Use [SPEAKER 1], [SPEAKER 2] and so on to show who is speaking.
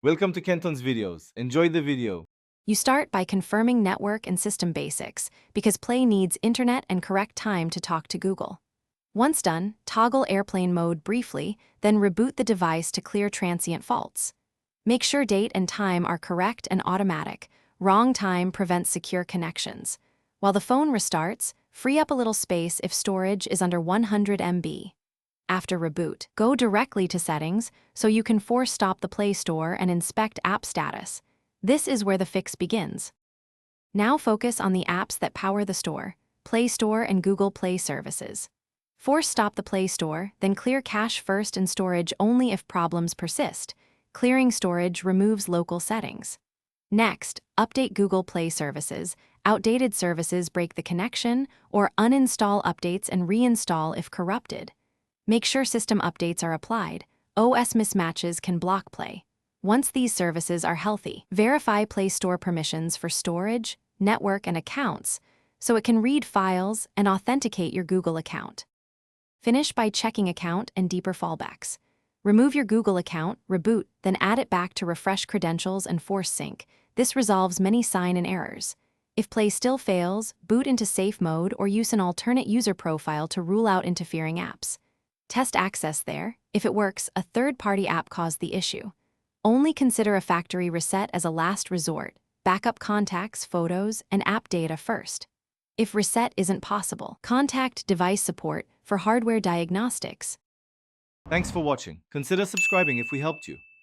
[SPEAKER 1] Welcome to Kenton's videos. Enjoy the video.
[SPEAKER 2] You start by confirming network and system basics because Play needs internet and correct time to talk to Google. Once done, toggle airplane mode briefly, then reboot the device to clear transient faults. Make sure date and time are correct and automatic. Wrong time prevents secure connections. While the phone restarts, free up a little space if storage is under 100 MB. After reboot, go directly to Settings so you can force stop the Play Store and inspect app status. This is where the fix begins. Now focus on the apps that power the store, Play Store and Google Play services. Force stop the Play Store, then clear cache first and storage only if problems persist. Clearing storage removes local settings. Next, update Google Play services. Outdated services break the connection, or uninstall updates and reinstall if corrupted. Make sure system updates are applied. OS mismatches can block Play. Once these services are healthy, verify Play Store permissions for storage, network, and accounts so it can read files and authenticate your Google account. Finish by checking account and deeper fallbacks. Remove your Google account, reboot, then add it back to refresh credentials and force sync. This resolves many sign-in errors. If Play still fails, boot into safe mode or use an alternate user profile to rule out interfering apps. Test access there. If it works, a third-party app caused the issue. Only consider a factory reset as a last resort. Backup contacts, photos, and app data first. If reset isn't possible, contact device support for hardware diagnostics.
[SPEAKER 1] Thanks for watching. Consider subscribing if we helped you.